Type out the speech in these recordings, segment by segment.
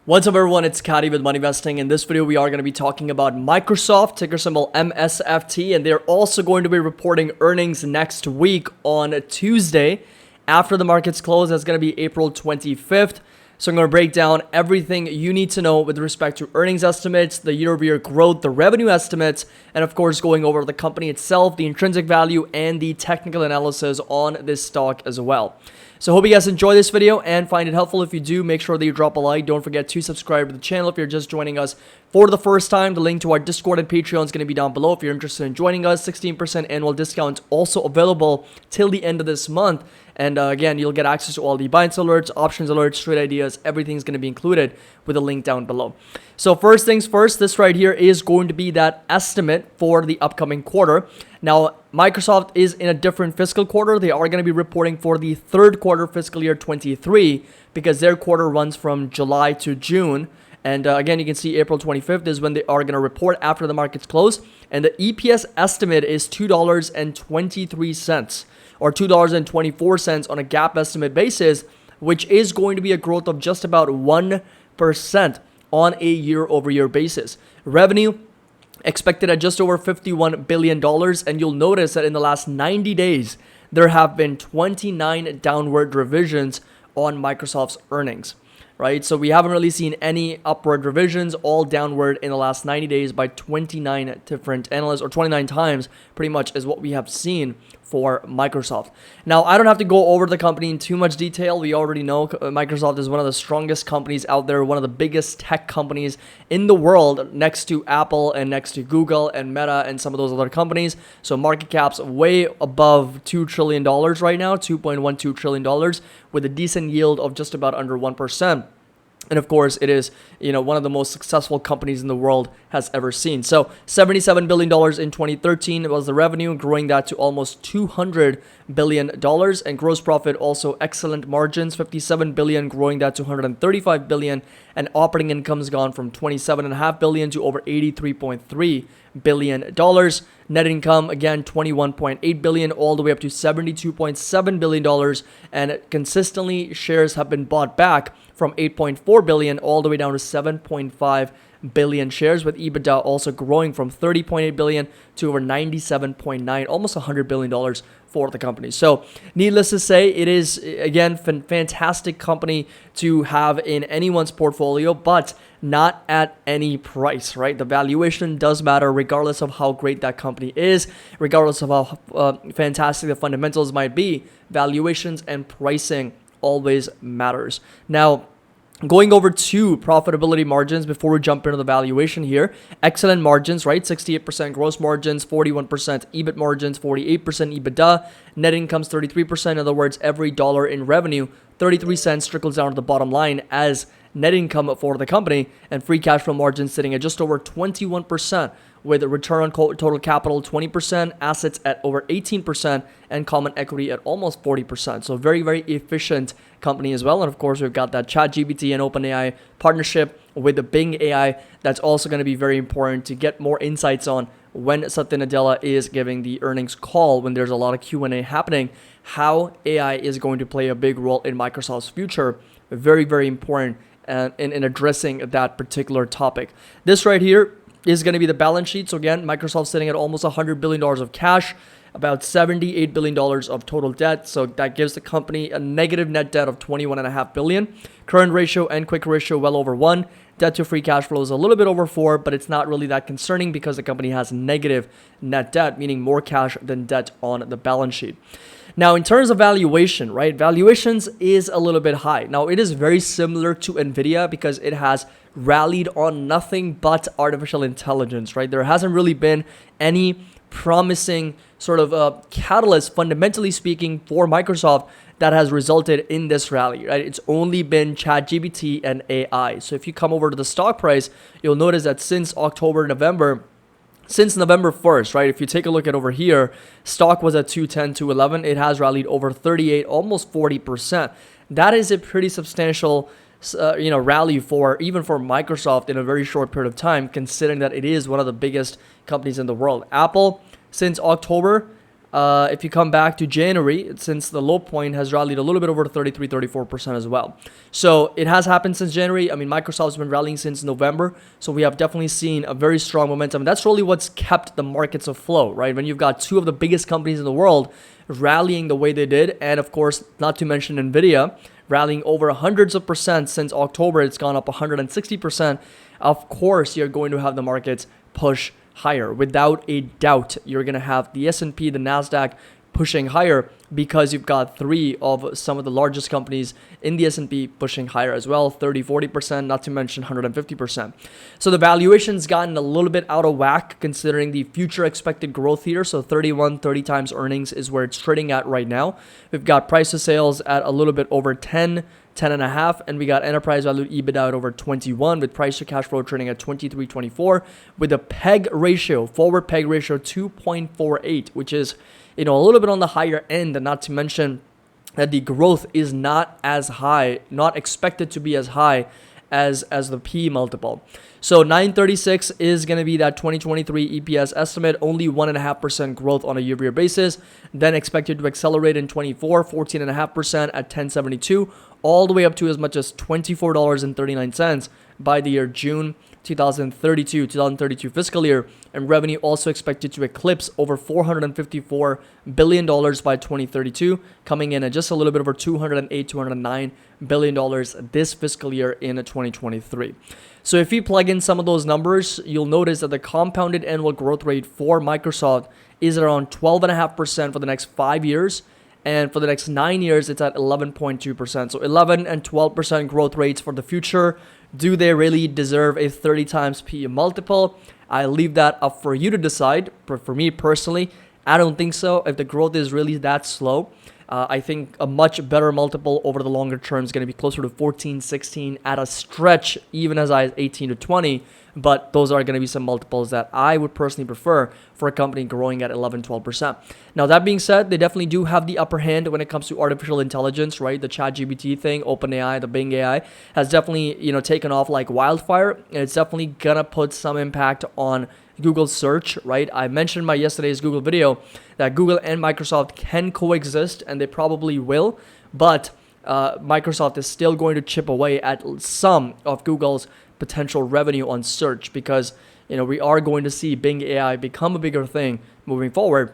What's up everyone, it's Kadi with Money Investing. In this video we are going to be talking about Microsoft, ticker symbol MSFT, and they're also going to be reporting earnings next week on Tuesday after the markets close. That's going to be April 25th. So I'm going to break down everything you need to know with respect to earnings estimates, the year-over-year growth, the revenue estimates, and of course going over the company itself, the intrinsic value, and the technical analysis on this stock as well. So hope you guys enjoy this video and find it helpful. If you do, make sure that you drop a like. Don't forget to subscribe to the channel if you're just joining us for the first time. The link to our Discord and Patreon is going to be down below if you're interested in joining us. 16% annual discount also available till the end of this month. And again, you'll get access to all the buy and sell alerts, options alerts, trade ideas. Everything's going to be included with a link down below. So first things first, this right here is going to be that estimate for the upcoming quarter. Now, Microsoft is in a different fiscal quarter. They are going to be reporting for the third quarter fiscal year 23 because their quarter runs from July to June. And again, you can see April 25th is when they are going to report after the markets close. And the EPS estimate is $2.23 or $2.24 on a GAAP estimate basis, which is going to be a growth of just about 1% on a year-over-year basis. Revenue expected at just over $51 billion. And you'll notice that in the last 90 days, there have been 29 downward revisions on Microsoft's earnings. Right? So we haven't really seen any upward revisions, all downward in the last 90 days by 29 different analysts, or 29 times pretty much is what we have seen for Microsoft. Now, I don't have to go over the company in too much detail. We already know Microsoft is one of the strongest companies out there, one of the biggest tech companies in the world, next to Apple and next to Google and Meta and some of those other companies. So market cap's way above $2 trillion right now, $2.12 trillion, with a decent yield of just about under 1%. And of course, it is, one of the most successful companies in the world has ever seen. So $77 billion in 2013 was the revenue, growing that to almost $200 billion. And gross profit also excellent margins, $57 billion, growing that to $135 billion. And operating income's gone from $27.5 billion to over $83.3 billion. Net income, again, $21.8 billion, all the way up to $72.7 billion. And consistently, shares have been bought back from 8.4 billion all the way down to 7.5 billion shares, with EBITDA also growing from 30.8 billion to over 97.9, almost $100 billion for the company. So needless to say, it is, again, fantastic company to have in anyone's portfolio, but not at any price, right? The valuation does matter regardless of how great that company is, regardless of how fantastic the fundamentals might be. Valuations and pricing always matters. Now, going over to profitability margins before we jump into the valuation here. Excellent margins, right? 68% gross margins, 41% EBIT margins, 48% EBITDA. Net income's 33%. In other words, every dollar in revenue, 33 cents trickles down to the bottom line as net income for the company, and free cash flow margin sitting at just over 21%, with a return on total capital 20%, assets at over 18%, and common equity at almost 40%. So very, very efficient company as well. And of course, we've got that ChatGPT and OpenAI partnership with the Bing AI. That's also going to be very important to get more insights on when Satya Nadella is giving the earnings call, when there's a lot of Q&A happening, how AI is going to play a big role in Microsoft's future. Very, very important in addressing that particular topic. This right here is going to be the balance sheet. So again, Microsoft sitting at almost $100 billion of cash, about $78 billion of total debt. So that gives the company a negative net debt of $21.5 billion. Current ratio and quick ratio well over 1. Debt to free cash flow is a little bit over 4, but it's not really that concerning because the company has negative net debt, meaning more cash than debt on the balance sheet. Now, in terms of valuation, right? Valuations is a little bit high. Now, it is very similar to NVIDIA because it has rallied on nothing but artificial intelligence, right? There hasn't really been any promising sort of catalyst, fundamentally speaking, for Microsoft that has resulted in this rally, right? It's only been ChatGPT and AI. So if you come over to the stock price, you'll notice that since November 1st, right? If you take a look at over here, stock was at 210, 211. It has rallied over 38, almost 40%. That is a pretty substantial, rally even for Microsoft in a very short period of time, considering that it is one of the biggest companies in the world. Apple, since October, if you come back to January, since the low point has rallied a little bit over 33, 34% as well. So it has happened since January. I mean, Microsoft's been rallying since November. So we have definitely seen a very strong momentum. That's really what's kept the markets afloat, right? When you've got two of the biggest companies in the world rallying the way they did, and of course, not to mention Nvidia, rallying over hundreds of percent since October. It's gone up 160%. Of course, you're going to have the markets push higher. Without a doubt, you're going to have the S&P, the NASDAQ pushing higher because you've got three of some of the largest companies in the S&P pushing higher as well, 30, 40%, not to mention 150%. So the valuation's gotten a little bit out of whack considering the future expected growth here. So 30 times earnings is where it's trading at right now. We've got price to sales at a little bit over 10 and a half, and we got enterprise value EBITDA at over 21 with price to cash flow trading at 23.24 with a PEG ratio, forward PEG ratio 2.48, which is, a little bit on the higher end, and not to mention that the growth is not as high, not expected to be as high as the P multiple. So 936 is going to be that 2023 EPS estimate, only 1.5% growth on a year-over-year basis, then expected to accelerate in 24, 14.5% at 1072, all the way up to as much as $24.39 by the year June 2032 fiscal year, and revenue also expected to eclipse over $454 billion by 2032, coming in at just a little bit over $209 billion this fiscal year in 2023. So if you plug in some of those numbers, you'll notice that the compounded annual growth rate for Microsoft is around 12.5% for the next 5 years. And for the next 9 years, it's at 11.2%. So 11 and 12% growth rates for the future. Do they really deserve a 30 times PE multiple? I leave that up for you to decide. But for me personally, I don't think so. If the growth is really that slow, I think a much better multiple over the longer term is going to be closer to 14, 16 at a stretch, even as high as 18 to 20. But those are going to be some multiples that I would personally prefer for a company growing at 11, 12%. Now, that being said, they definitely do have the upper hand when it comes to artificial intelligence, right? The ChatGPT thing, OpenAI, the Bing AI has definitely, taken off like wildfire. And it's definitely going to put some impact on Google search, right? I mentioned in my yesterday's Google video that Google and Microsoft can coexist, and they probably will, but Microsoft is still going to chip away at some of Google's potential revenue on search because, we are going to see Bing AI become a bigger thing moving forward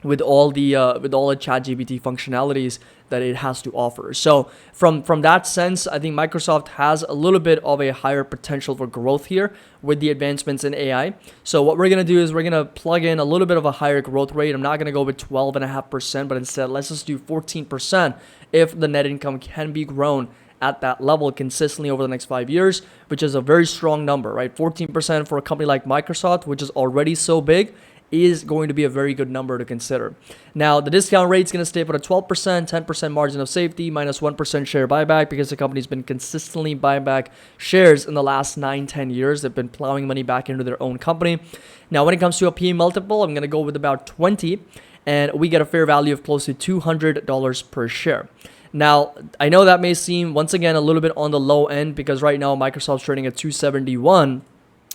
with all the ChatGPT functionalities that it has to offer. So from that sense, I think Microsoft has a little bit of a higher potential for growth here with the advancements in AI. So what we're going to do is we're going to plug in a little bit of a higher growth rate. I'm not going to go with 12.5%, but instead let's just do 14% if the net income can be grown at that level consistently over the next 5 years, which is a very strong number, right? 14% for a company like Microsoft, which is already so big, is going to be a very good number to consider. Now, the discount rate is going to stay at a 12%, 10% margin of safety, minus 1% share buyback because the company's been consistently buying back shares in the last 9-10 years. They've been plowing money back into their own company. Now, when it comes to a PE multiple, I'm going to go with about 20, and we get a fair value of close to $200 per share. Now, I know that may seem, once again, a little bit on the low end because right now Microsoft's trading at 271,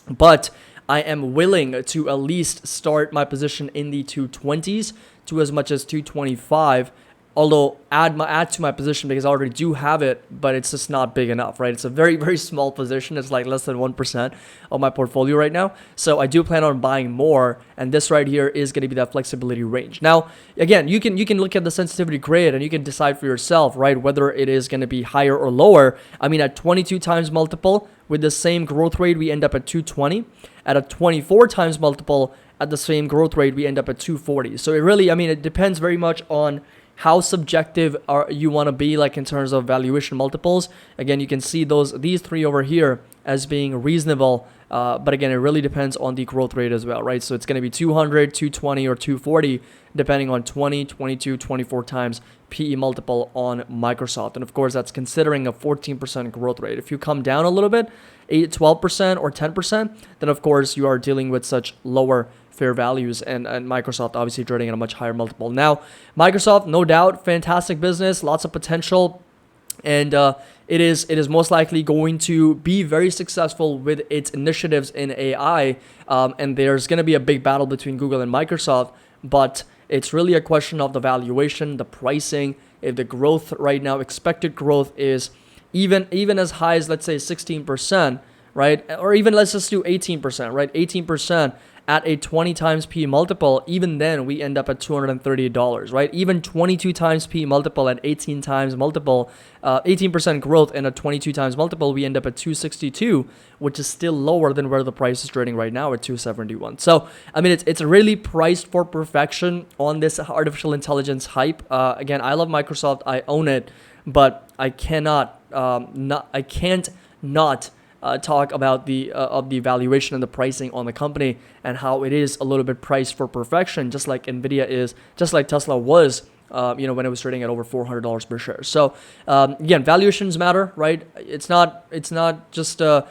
but I am willing to at least start my position in the 220s to as much as 225. Although add to my position because I already do have it, but it's just not big enough, right? It's a very, very small position. It's like less than 1% of my portfolio right now. So I do plan on buying more, and this right here is going to be that flexibility range. Now, again, you can look at the sensitivity grid and you can decide for yourself, right, whether it is going to be higher or lower. I mean, at 22 times multiple with the same growth rate, we end up at 220. At a 24 times multiple at the same growth rate, we end up at 240. So it really, it depends very much on how subjective you want to be, like in terms of valuation multiples. Again, you can see these three over here as being reasonable, but again, it really depends on the growth rate as well, right? So it's going to be 200, 220, or 240, depending on 20, 22, 24 times PE multiple on Microsoft. And of course, that's considering a 14% growth rate. If you come down a little bit, 12% or 10%, then of course you are dealing with such lower fair values, and Microsoft obviously trading at a much higher multiple. Now, Microsoft, no doubt, fantastic business, lots of potential, and it is most likely going to be very successful with its initiatives in AI, and there's going to be a big battle between Google and Microsoft, but It's really a question of the valuation, the pricing. If the growth right now, expected growth is even as high as, let's say, 16%, right? Or even let's just do 18%, right? 18% at a 20 times P multiple, even then we end up at $238, right? Even 22 times P multiple at 18 times multiple, 18% growth and a 22 times multiple, we end up at 262, which is still lower than where the price is trading right now at 271. So, I mean, it's really priced for perfection on this artificial intelligence hype. Again, I love Microsoft. I own it, but I can't not talk about the valuation and the pricing on the company and how it is a little bit priced for perfection, just like Nvidia is, just like Tesla was, when it was trading at over $400 per share. So again, valuations matter, right? It's not just the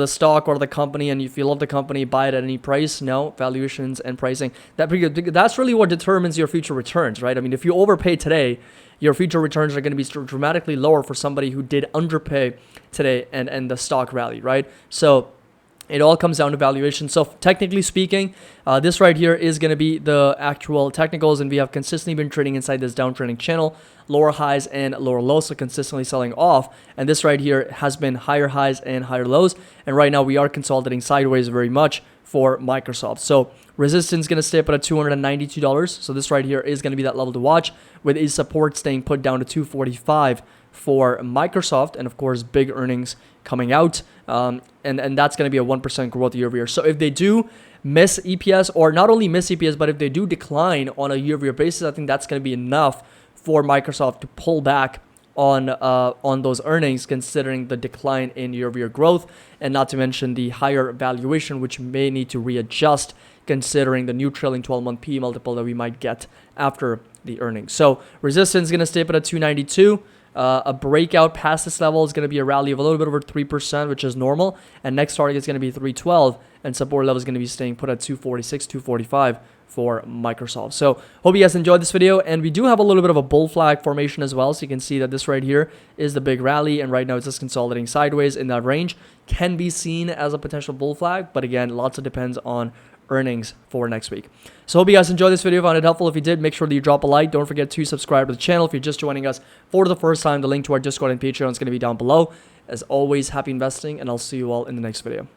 stock or the company, and if you love the company, buy it at any price. No, valuations and pricing, that's really what determines your future returns, right? I mean, if you overpay today, your future returns are going to be dramatically lower for somebody who did underpay today and the stock rally, right? So it all comes down to valuation. So technically speaking, this right here is going to be the actual technicals, and we have consistently been trading inside this downtrending channel, lower highs and lower lows, so consistently selling off. And this right here has been higher highs and higher lows, and right now we are consolidating sideways very much for Microsoft. So resistance is going to stay up at $292. So this right here is going to be that level to watch, with a support staying put down to 245 for Microsoft, and of course big earnings coming out, and that's going to be a 1% growth year over year. So if they do miss EPS, or not only miss EPS, but if they do decline on a year over year basis, I think that's going to be enough for Microsoft to pull back on those earnings, considering the decline in year over year growth, and not to mention the higher valuation, which may need to readjust considering the new trailing 12-month P multiple that we might get after the earnings. So resistance is going to stay up at 292. A breakout past this level is going to be a rally of a little bit over 3%, which is normal. And next target is going to be 312, and support level is going to be staying put at 246, 245 for Microsoft. So hope you guys enjoyed this video, and we do have a little bit of a bull flag formation as well. So you can see that this right here is the big rally, and right now it's just consolidating sideways in that range. Can be seen as a potential bull flag, but again, lots of depends on earnings for next week. So hope you guys enjoyed this video. Found it helpful. If you did, make sure that you drop a like. Don't forget to subscribe to the channel. If you're just joining us for the first time, the link to our Discord and Patreon is going to be down below. As always, happy investing, and I'll see you all in the next video.